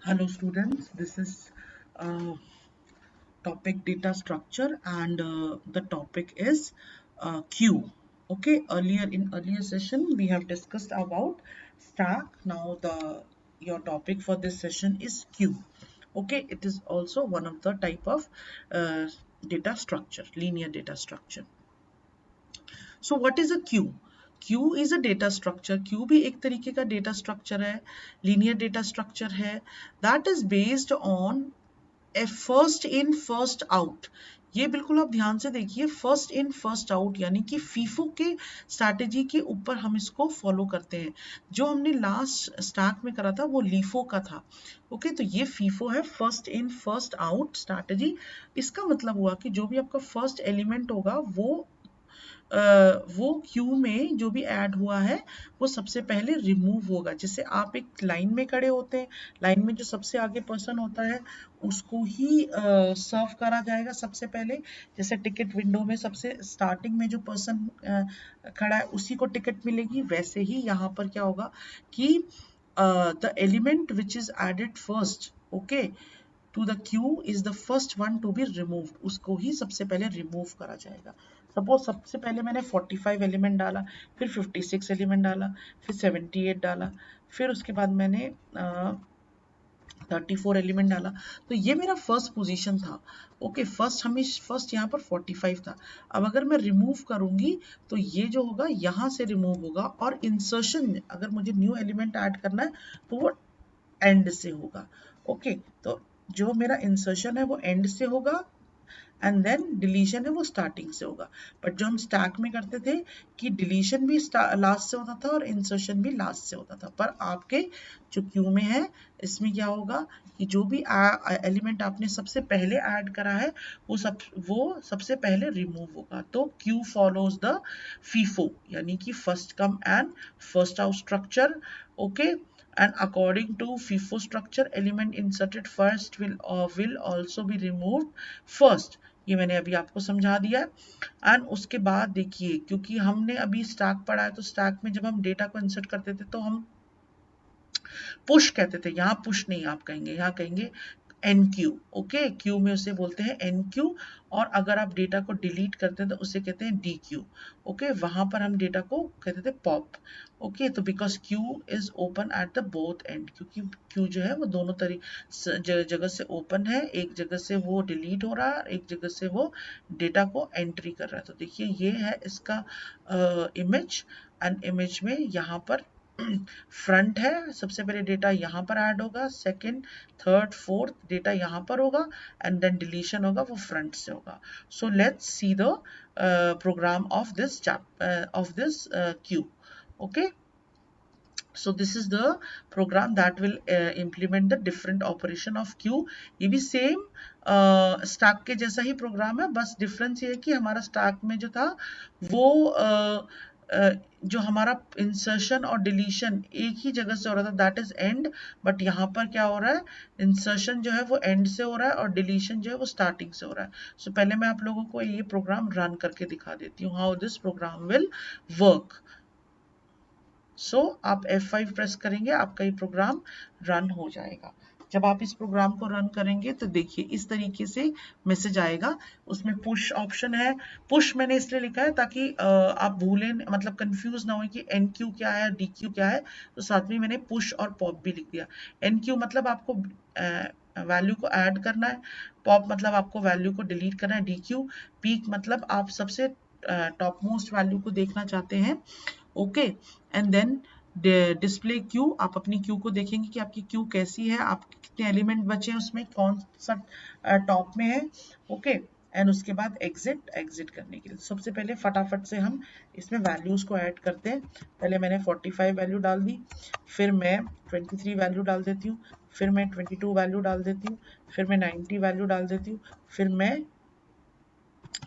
Hello students, this is topic data structure and the topic is queue. Okay, earlier session we have discussed about stack. Now the your topic for this session is queue. Okay, it is also one of the type of uh, data structure, linear data structure. So what is a queue? Q is a data structure. Q भी एक तरीके का data structure है, linear data structure है. That is based on A first in first out. ये बिल्कुल आप ध्यान से देखिए, फर्स्ट इन फर्स्ट आउट यानी कि फीफो के स्ट्रैटेजी के ऊपर हम इसको फॉलो करते हैं. जो हमने लास्ट स्टैक में करा था वो लीफो का था. ओके, तो ये फीफो है, first in first out strategy. इसका मतलब हुआ कि जो भी आपका फर्स्ट एलिमेंट होगा वो क्यू में जो भी ऐड हुआ है वो सबसे पहले रिमूव होगा. जैसे आप एक लाइन में खड़े होते हैं, लाइन में जो सबसे आगे पर्सन होता है उसको ही सर्व करा जाएगा सबसे पहले. जैसे टिकट विंडो में सबसे स्टार्टिंग में जो पर्सन खड़ा है उसी को टिकट मिलेगी, वैसे ही यहाँ पर क्या होगा कि the element which is added first, okay, to the queue is the first one to be removed. उसको ही सबसे पहले रिमूव करा जाएगा. सपोज सबसे पहले मैंने 45 एलिमेंट डाला, फिर 56 एलिमेंट डाला, फिर 78 डाला, फिर उसके बाद मैंने 34 एलिमेंट डाला. तो ये मेरा फर्स्ट पोजीशन था. ओके, फर्स्ट यहाँ पर 45 था. अब अगर मैं रिमूव करूंगी तो ये जो होगा यहाँ से रिमूव होगा, और इंसर्शन अगर मुझे न्यू एलिमेंट ऐड करना है तो वो एंड से होगा. ओके, तो जो मेरा इंसर्शन है वो एंड से होगा एंड देन डिलीशन है वो स्टार्टिंग से होगा. बट जो हम स्टैक में करते थे कि डिलीशन भी लास्ट से होता था और इंसर्शन भी लास्ट से होता था, पर आपके जो क्यू में है इसमें क्या होगा कि जो भी एलिमेंट आपने सबसे पहले ऐड करा है वो सबसे पहले रिमूव होगा. तो क्यू फॉलोज द फीफो यानी कि first come and first out structure. Okay, and according to FIFO structure element inserted first will also be removed first. ये मैंने अभी आपको समझा दिया है. एंड उसके बाद देखिए, क्योंकि हमने अभी स्टैक पढ़ा है तो स्टैक में जब हम डेटा को इंसर्ट करते थे तो हम पुश कहते थे. यहाँ पुश नहीं आप कहेंगे, यहाँ कहेंगे एन क्यू. ओके, क्यू में उसे बोलते हैं एन क्यू. और अगर आप डेटा को डिलीट करते हैं तो उसे कहते हैं डी क्यू. ओके, वहां पर हम डेटा को कहते थे पॉप. ओके, तो because Q is open at the both and, क्योंकि क्यू जो है वो दोनों जगह से ओपन है. एक जगह से वो डिलीट हो रहा है, एक जगह से वो डेटा को एंट्री कर रहा है. तो देखिए ये है इसका इमेज. एंड इमेज में यहाँ पर फ्रंट है, सबसे पहले डेटा यहाँ पर ऐड होगा, सेकंड थर्ड फोर्थ डेटा यहाँ पर होगा, एंड देन डिलीशन होगा वो फ्रंट से होगा. So let's see the program of this queue. Okay, so this is the program that will implement the different operation of queue. ये भी सेम स्टैक के जैसा ही प्रोग्राम है, बस डिफरेंस ये है कि हमारा स्टैक में जो था वो जो हमारा इंसर्शन और डिलीशन एक ही जगह से हो रहा था, दैट इज एंड. बट यहाँ पर क्या हो रहा है, इंसर्शन जो है वो एंड से हो रहा है और डिलीशन जो है वो स्टार्टिंग से हो रहा है. सो पहले मैं आप लोगों को ये प्रोग्राम रन करके दिखा देती हूँ, how this program will work. So आप F5 प्रेस करेंगे, आपका ये प्रोग्राम रन हो जाएगा. जब आप इस प्रोग्राम को रन करेंगे तो देखिए इस तरीके से मैसेज आएगा. उसमें पुश ऑप्शन है. पुश मैंने इसलिए लिखा है ताकि आप भूलें, मतलब कंफ्यूज ना हो कि एन क्यू क्या है, डी क्यू क्या है. तो साथ में मैंने पुश और पॉप भी लिख दिया. एन क्यू मतलब आपको वैल्यू को ऐड करना है, पॉप मतलब आपको वैल्यू को डिलीट करना है, डी क्यू पीक मतलब आप सबसे टॉप मोस्ट वैल्यू को देखना चाहते हैं. Okay, and then display queue, आप अपनी क्यू को देखेंगे कि आपकी क्यू कैसी है, आप कितने एलिमेंट बचे हैं उसमें, कौन सा टॉप में है. ओके, एंड उसके बाद एग्जिट करने के लिए सबसे पहले फटाफट से हम इसमें वैल्यूज को ऐड करते हैं. पहले मैंने 45 वैल्यू डाल दी, फिर मैं 23 वैल्यू डाल देती हूँ, फिर मैं 22 वैल्यू डाल देती हूँ, फिर मैं 90 वैल्यू डाल देती हूँ, फिर मैं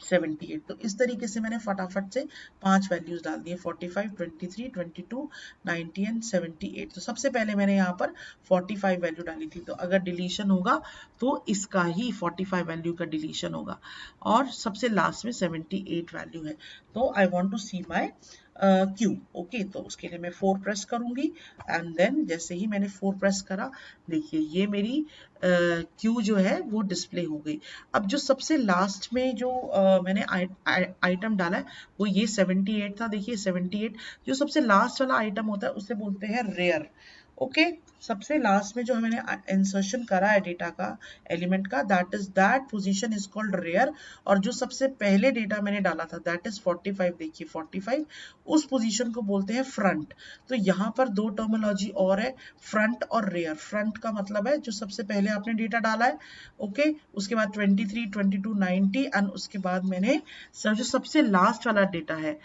78. तो इस तरीके से मैंने फटाफट से 5 वैल्यूज डाल दिए, 45, 23, 22, 90 एंड 78. तो सबसे पहले मैंने यहाँ पर 45 वैल्यू डाली थी. तो अगर डिलीशन होगा तो इसका ही 45 वैल्यू का डिलीशन होगा, और सबसे लास्ट में 78 वैल्यू है. तो I want to see my queue. Okay, तो उसके लिए मैं 4 प्रेस करूंगी एंड देन जैसे ही मैंने 4 प्रेस करा, देखिए ये मेरी क्यू जो है वो डिस्प्ले हो गई। अब जो सबसे लास्ट में जो मैंने आइटम डाला है वो ये 78 था। देखिए 78 जो सबसे लास्ट वाला आइटम होता है उसे बोलते हैं रेयर। ओके, सबसे लास्ट में जो मैंने इंसर्शन करा है डेटा का, एलिमेंट का, that position is called rear. और जो सबसे पहले डेटा मैंने डाला था दैट इज 45, देखिए 45, उस पोजीशन को बोलते हैं फ्रंट। तो यहाँ पर दो टर्मिनोलॉजी और है, फ्रंट और रेयर। फ्रंट का मतलब है जो सबसे पहले आपने डेटा डाला है, ओके, उसके बाद 23, 22, 90 एंड उसके बाद मैंने जो सबसे लास्ट वाला डेटा है,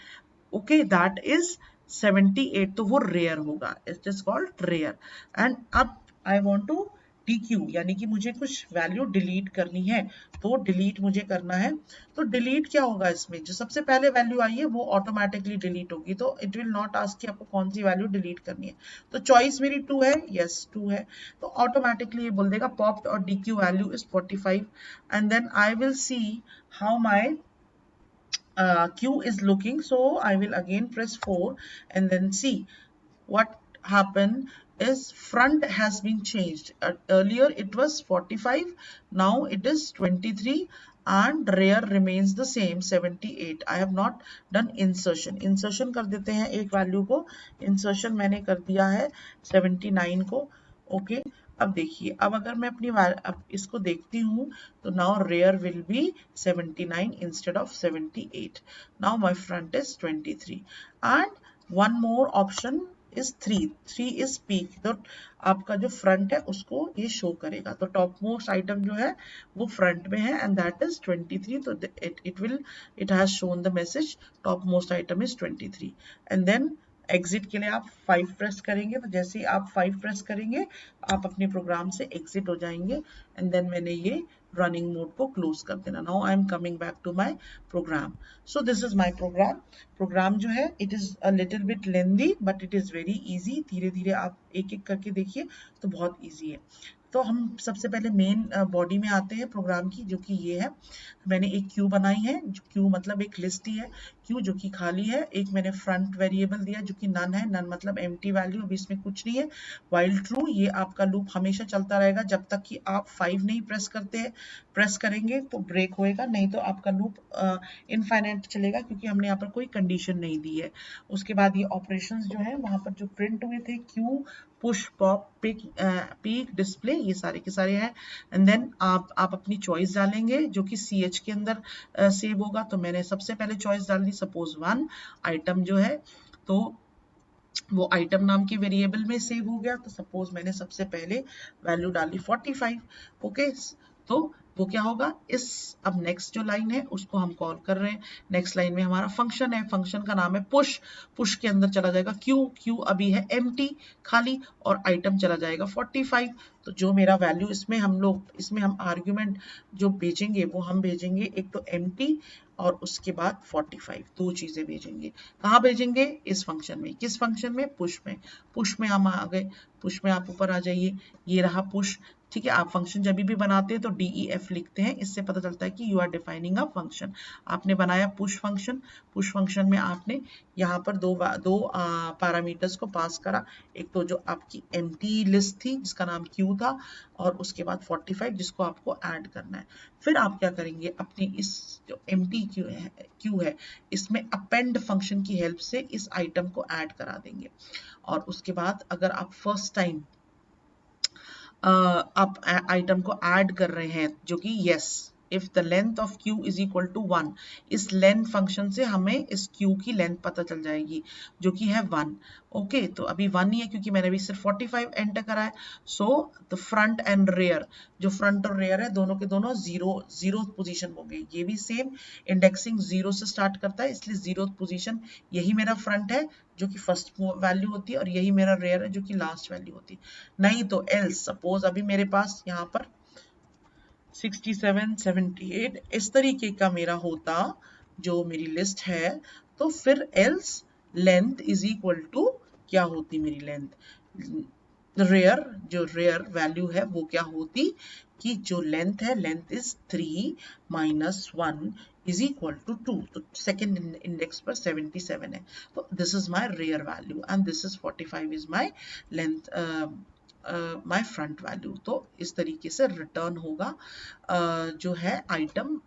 ओके, दैट इज 78, तो वो रेयर होगा, it is called rear. And अब आई वांट टू DQ, यानी कि मुझे कुछ वैल्यू डिलीट करनी है, तो डिलीट मुझे करना है। तो डिलीट क्या होगा, इसमें जो सबसे पहले वैल्यू आई है वो ऑटोमेटिकली डिलीट होगी, तो इट विल नॉट आस्क कि आपको कौन सी वैल्यू डिलीट करनी है। तो चॉइस मेरी 2 है, यस 2 है, तो ऑटोमेटिकली ये बोल देगा पॉप्ड और DQ value is 45 and then I will see how my Q is looking. So I will again press 4 and then see what happened is front has been changed. Earlier it was 45, now it is 23 and rear remains the same 78. I have not done insertion. Insertion कर देते हैं एक value को, insertion मैंने कर दिया है 79 को, ओके। अब देखिए, अब अगर मैं अपनी अब इसको देखती हूँ तो now rear will be 79 instead of 78. Now my front is 23 and one more option is 3 is peek. तो आपका जो फ्रंट है उसको ये शो करेगा। तो टॉप मोस्ट आइटम जो है वो फ्रंट में है एंड दैट इज 23। तो it has shown the message top most item is 23 and then exit के लिए आप 5 प्रेस करेंगे। तो जैसे ही आप 5 प्रेस करेंगे आप अपने प्रोग्राम से एग्जिट हो जाएंगे एंड देन मैंने ये रनिंग मोड को क्लोज कर देना। Now I am coming back to my program. So this is my program जो है it is a little bit lengthy but it is very easy. धीरे धीरे आप एक एक करके देखिए तो बहुत इजी है। तो हम सबसे पहले मेन बॉडी में आते हैं प्रोग्राम की, जो कि ये है। मैंने एक क्यू बनाई है, क्यू मतलब एक लिस्ट ही है, क्यू जो कि खाली है। एक मैंने फ्रंट वेरिएबल दिया जो कि नन है, नन मतलब एम्प्टी वैल्यू, अभी इसमें कुछ नहीं है। वाइल ट्रू, ये आपका लूप हमेशा चलता रहेगा जब तक कि आप 5 नहीं प्रेस करते हैं। प्रेस करेंगे तो ब्रेक होएगा, नहीं तो आपका लूप इनफाइनाइट चलेगा, क्योंकि हमने यहाँ पर कोई कंडीशन नहीं दी है। उसके बाद ये ऑपरेशंस जो है वहां पर जो प्रिंट हुए थे, Q, push, pop, peak, display, ये सारे के सारे हैं। एंड देन आप अपनी चॉइस डालेंगे जो कि CH के अंदर सेव होगा। तो मैंने सबसे पहले चॉइस डाल दी सपोज 1 आइटम जो है, तो वो आइटम नाम के वेरिएबल में सेव हो गया। तो सपोज मैंने सबसे पहले वैल्यू डाली 45, ओके। तो वो क्या होगा, इस अब नेक्स्ट जो लाइन है उसको हम कॉल कर रहे हैं। नेक्स्ट लाइन में हमारा फंक्शन है, फंक्शन का नाम है पुश। पुश के अंदर चला जाएगा क्यू अभी है एम्प्टी, खाली, और आइटम चला जाएगा 45। तो जो मेरा वैल्यू इसमें हम आर्ग्यूमेंट जो भेजेंगे वो हम भेजेंगे एक तो एम्प्टी और उसके बाद 45, दो चीजें भेजेंगे। कहाँ भेजेंगे, इस फंक्शन में। किस फंक्शन में, पुश में। पुश में हम आ गए, पुश में आप ऊपर आ जाइए, ये रहा पुश। ठीक है, आप फंक्शन जब भी बनाते हैं तो DEF लिखते हैं, इससे पता चलता है कि you are defining a function. आपने बनाया पुश फंक्शन, पुश फंक्शन में आपने यहाँ पर दो पैरामीटर्स को पास करा। एक तो जो आपकी एम्प्टी लिस्ट थी जिसका नाम क्यू था, और उसके बाद 45 जिसको आपको ऐड करना है। फिर आप क्या करेंगे, अपनी इस जो एम्प्टी क्यू है इसमें अपेंड फंक्शन की हेल्प से इस आइटम को ऐड करा देंगे। और उसके बाद अगर आप फर्स्ट टाइम आप आइटम को ऐड कर रहे हैं, जो कि yes, if the length of queue is equal to 1, इस लेंथ फंक्शन से हमें इस क्यू की लेंथ पता चल जाएगी जो कि है 1। ओके, तो अभी 1 ही है क्योंकि मैंने अभी सिर्फ 45 एंटर करा है। So the front and rear, जो फ्रंट और रेयर है दोनों के दोनों जीरो पोजीशन हो गई। ये भी सेम इंडेक्सिंग 0 से स्टार्ट करता है, इसलिए 0th पोजीशन यही मेरा फ्रंट है जो कि फर्स्ट वैल्यू होती है, और यही मेरा रेयर है जो कि लास्ट वैल्यू होती है। नहीं तो एल्स, सपोज अभी मेरे पास यहाँ पर 67, 78 इस तरीके का मेरा होता जो मेरी लिस्ट है, तो फिर else length is equal to क्या होती मेरी लेंथ, रेयर, जो रेयर वैल्यू है वो क्या होती, कि जो लेंथ है, length is 3 minus 1 is equal to 2। तो सेकेंड इंडेक्स पर 77 है, तो this is my rear value and this is 45 is my length, my front value. तो इस तरीके से रिटर्न होगा जो है आइटम,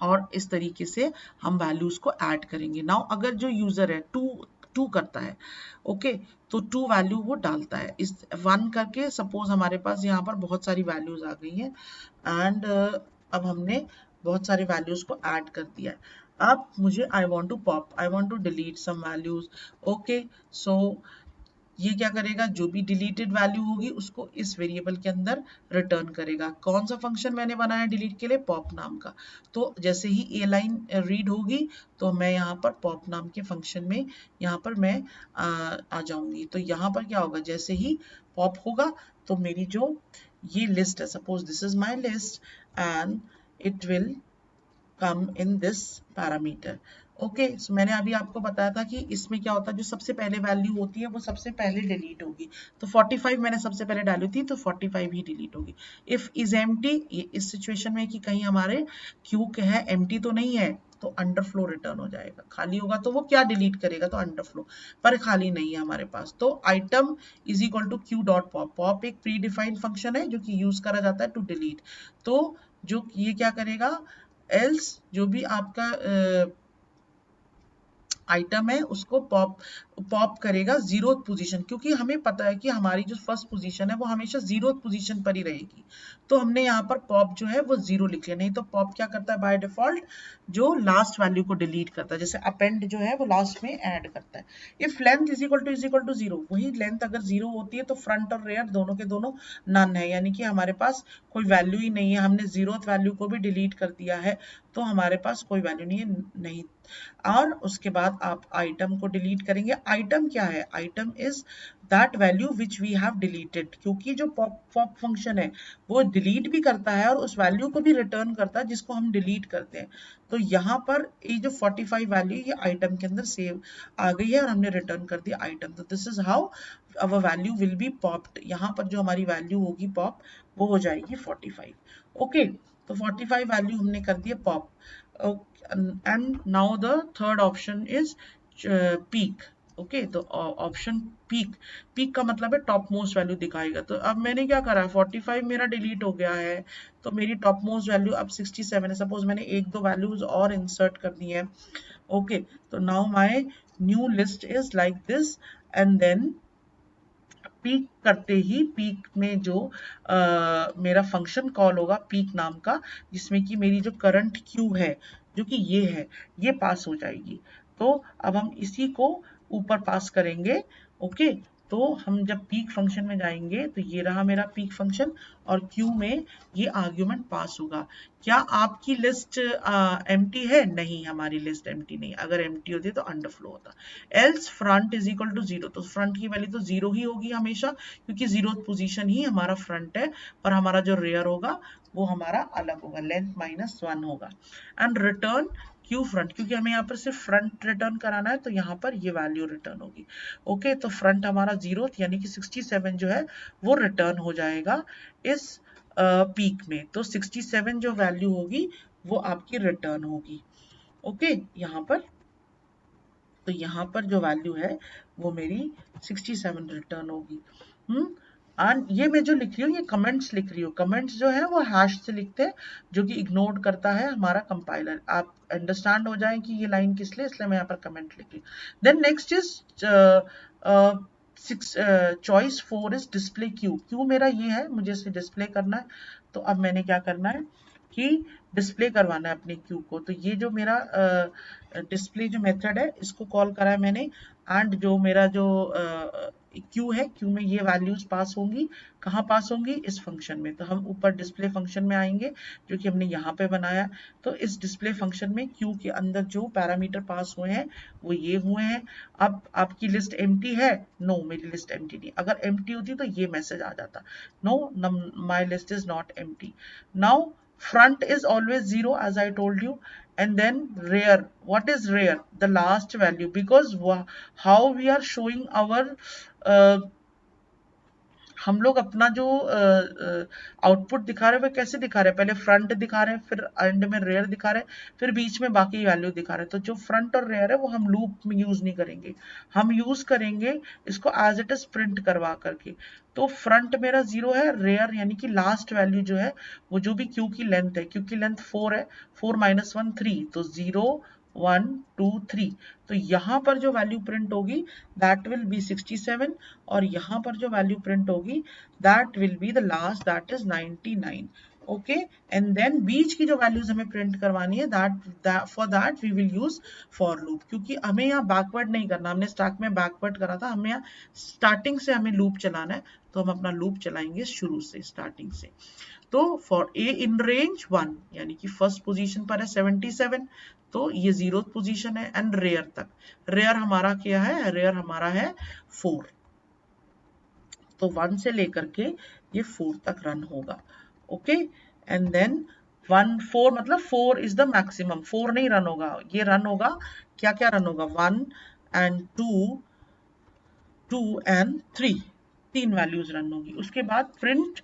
और इस तरीके से हम वैल्यूज को ऐड करेंगे। नाउ अगर जो यूजर है टू करता है, ओके, तो टू वैल्यू वो डालता है इस वन करके। सपोज हमारे पास यहाँ पर बहुत सारी वैल्यूज आ गई हैं एंड अब हमने बहुत सारी वैल्यूज को ऐड कर दिया है। अब मुझे I want to pop, I want to delete some values, okay. So ये क्या करेगा, जो भी डिलीटेड वैल्यू होगी उसको इस वेरिएबल के अंदर रिटर्न करेगा। कौन सा फंक्शन मैंने बनाया डिलीट के लिए, पॉप नाम का। तो जैसे ही ए लाइन रीड होगी तो मैं यहाँ पर पॉप नाम के फंक्शन में यहाँ पर मैं आ जाऊंगी। तो यहाँ पर क्या होगा, जैसे ही पॉप होगा तो मेरी जो ये लिस्ट है, suppose this is my list and it will come in this parameter. Okay, so मैंने अभी आपको बताया था कि इसमें क्या होता है, जो सबसे पहले वैल्यू होती है वो सबसे पहले डिलीट होगी। तो 45 मैंने सबसे पहले डाली थी, तो 45 ही डिलीट होगी। इफ इज एम्प्टी, इस सिचुएशन में कि कहीं हमारे क्यू क्या है, एम्प्टी तो नहीं है, तो अंडरफ्लो रिटर्न हो जाएगा। खाली होगा तो वो क्या डिलीट करेगा, तो अंडरफ्लो, पर खाली नहीं है हमारे पास। तो item is equal to queue dot pop. Pop एक प्री डिफाइंड फंक्शन है जो कि यूज करा जाता है टू डिलीट। तो जो ये क्या करेगा, एल्स जो भी आपका आइटम है उसको पॉप करेगा जीरो पोजीशन, क्योंकि हमें पता है कि हमारी जो फर्स्ट पोजीशन है वो हमेशा जीरो पोजीशन पर ही रहेगी। तो हमने यहाँ पर पॉप जो है वो जीरो लिख लिया। नहीं तो पॉप क्या करता है बाय डिफॉल्ट, जो लास्ट वैल्यू को डिलीट करता है, जैसे अपेंड जो है वो लास्ट में ऐड करता है। If length is equal to zero, वही लेंथ अगर जीरो होती है तो फ्रंट और रेयर दोनों के दोनों नन है, यानी कि हमारे पास कोई वैल्यू ही नहीं है। हमने जीरोथ वैल्यू को भी डिलीट कर दिया है, तो हमारे पास कोई वैल्यू नहीं है, नहीं। और उसके बाद आप आइटम को डिलीट करेंगे। आइटम क्या है, item is that value which we have deleted, क्योंकि जो पॉप फंक्शन है वो डिलीट भी करता है और उस वैल्यू को भी रिटर्न करता है जिसको हम डिलीट करते हैं। तो यहाँ पर ये जो 45 वैल्यू ये आइटम के अंदर सेव आ गई है और हमने रिटर्न कर दिया आइटम। तो this is how our value will be popped. यहाँ पर जो हमारी वैल्यू होगी पॉप, वो हो जाएगी 45। ओके, तो 45 वैल्यू हमने कर दिया pop. and now the third option is peak। Okay, तो ऑप्शन पीक का मतलब है टॉप मोस्ट वैल्यू दिखाएगा। तो अब मैंने क्या करा, 45 मेरा डिलीट हो गया है, तो मेरी टॉप मोस्ट वैल्यू अब 67 है। सपोज मैंने एक दो वैल्यूज और इंसर्ट कर दी है। ओके, तो now my new list is like this and then peek करते ही पीक में जो मेरा फंक्शन कॉल होगा पीक नाम का, जिसमें कि मेरी जो करंट क्यू है जो कि ये है, ये पास हो जाएगी। तो अब हम इसी को ऊपर पास करेंगे। ओके, तो हम जब पीक फंक्शन में जाएंगे तो ये रहा मेरा पीक फंक्शन और क्यू में ये आर्ग्यूमेंट पास होगा। क्या आपकी लिस्ट एम्प्टी है? नहीं, हमारी लिस्ट एम्प्टी नहीं। अगर एम्प्टी होती तो अंडरफ्लो होता। Else front is equal to zero, तो फ्रंट की वैल्यू तो जीरो ही होगी हमेशा, क्योंकि जीरो पोजीशन ही हमारा फ्रंट है। पर हमारा जो रेयर होगा वो हमारा अलग होगा, लेंथ माइनस 1 होगा। एंड रिटर्न क्यू फ्रंट, क्योंकि हमें यहाँ पर सिर्फ फ्रंट रिटर्न कराना है, तो यहाँ पर ये वैल्यू रिटर्न होगी। ओके, तो फ्रंट हमारा जीरो यानी कि 67 जो है वो रिटर्न हो जाएगा इस पीक में। तो 67 जो वैल्यू होगी वो आपकी रिटर्न होगी। ओके, यहाँ पर, तो यहाँ पर जो वैल्यू है वो मेरी 67 रिटर्न होगी। एंड ये मैं जो लिख रही हूँ ये कमेंट्स लिख रही हूँ। कमेंट्स जो है वो हैश से लिखते हैं, जो कि इग्नोर करता है हमारा कंपाइलर। आप अंडरस्टैंड हो जाए कि ये लाइन किस लिए, इसलिए मैं यहाँ पर कमेंट लिख रही हूँ। Then next is choice 4 is display queue. Queue मेरा ये है, मुझे इसे डिस्प्ले करना है। तो अब मैंने क्या करना है कि डिस्प्ले करवाना है अपने क्यू को। तो ये जो मेरा डिस्प्ले जो मेथड है इसको कॉल करा है मैंने, एंड जो मेरा जो क्यू है, क्यू में ये वैल्यूज पास होंगी। कहाँ पास होंगी? इस फंक्शन में। तो हम ऊपर डिस्प्ले फंक्शन में आएंगे जो कि हमने यहाँ पे बनाया। तो इस डिस्प्ले फंक्शन में क्यू के अंदर जो पैरामीटर पास हुए हैं वो ये हुए हैं। अब आपकी लिस्ट एम्प्टी है? नो, मेरी लिस्ट एम्प्टी नहीं। अगर एम्प्टी होती तो ये मैसेज आ जाता, know my list is not empty. Now front is always zero as I told you, and then rear, what is rear? The last value, because how we are showing our uh, हम लोग अपना जो output दिखा रहे हैं वो कैसे दिखा रहे हैं, पहले फ्रंट दिखा रहे हैं, फिर एंड में रेयर दिखा रहे हैं, फिर बीच में बाकी वैल्यू दिखा रहे हैं। तो जो फ्रंट और रेयर है वो हम लूप में यूज नहीं करेंगे, हम यूज करेंगे इसको एज इट इज प्रिंट करवा करके। तो फ्रंट मेरा 0 है, रेयर यानी कि लास्ट वैल्यू जो है वो जो भी क्यू की लेंथ है, क्यू की लेंथ 4 है, 4 - 1 3, तो 0 1 2 3। तो यहाँ पर जो वैल्यू प्रिंट होगी दैट विल बी 67, और यहाँ पर जो वैल्यू प्रिंट होगी that will be the last, that is 99। Okay, and then बीच की जो वैल्यूज हमें प्रिंट करवानी है that for that we will use for loop, क्योंकि हमें यहाँ बैकवर्ड नहीं करना, हमने स्टार्ट में बैकवर्ड करा था, हमें यहाँ स्टार्टिंग से हमें लूप चलाना है। तो हम अपना लूप चलाएंगे शुरू से, स्टार्टिंग से। तो फॉर ए इन रेंज 1 यानी कि फर्स्ट पोजीशन पर है 77, तो ये 0th पोजीशन है, एंड रेयर तक, रेयर हमारा क्या है, रेयर हमारा है 4। तो 1 से लेकर के ये 4 तक रन होगा। ओके, एंड देन 1 4 मतलब 4 इज द मैक्सिमम, 4 नहीं रन होगा, ये रन होगा क्या क्या रन होगा, 1 एंड 2 एंड 3, 3 वैल्यूज रन होगी। उसके बाद प्रिंट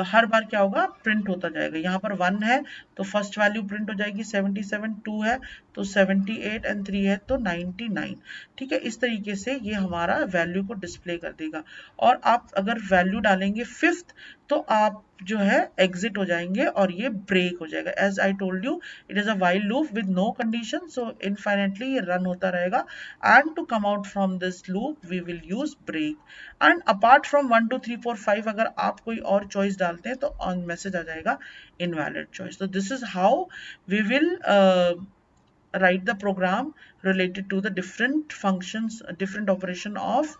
हर बार क्या होगा, प्रिंट होता जाएगा। यहाँ पर 1 है तो फर्स्ट वैल्यू प्रिंट हो जाएगी 77, 2 है तो 78 एंड 3 है तो 99। ठीक है, इस तरीके से ये हमारा वैल्यू को डिस्प्ले कर देगा। और आप अगर वैल्यू डालेंगे 5th तो आप जो है एग्जिट हो जाएंगे और ये ब्रेक हो जाएगा। As I told you it is a while loop with no condition, so infinitely ये रन होता रहेगा। And to come out from this loop we will use break. And apart from 1 2 3 4 5 अगर आप कोई और चॉइस डालते हैं तो ऑन मैसेज आ जाएगा इनवैलिड चॉइस। तो this is how we will write the program related to the different functions, different operation of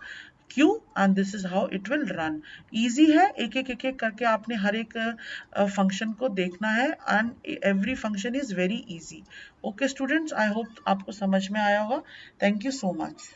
Q, and this is how it will run. easy है, एक एक करके आपने हर एक फंक्शन को देखना है, and every function is very easy. Okay students, I hope आपको समझ में आया होगा। Thank you so much.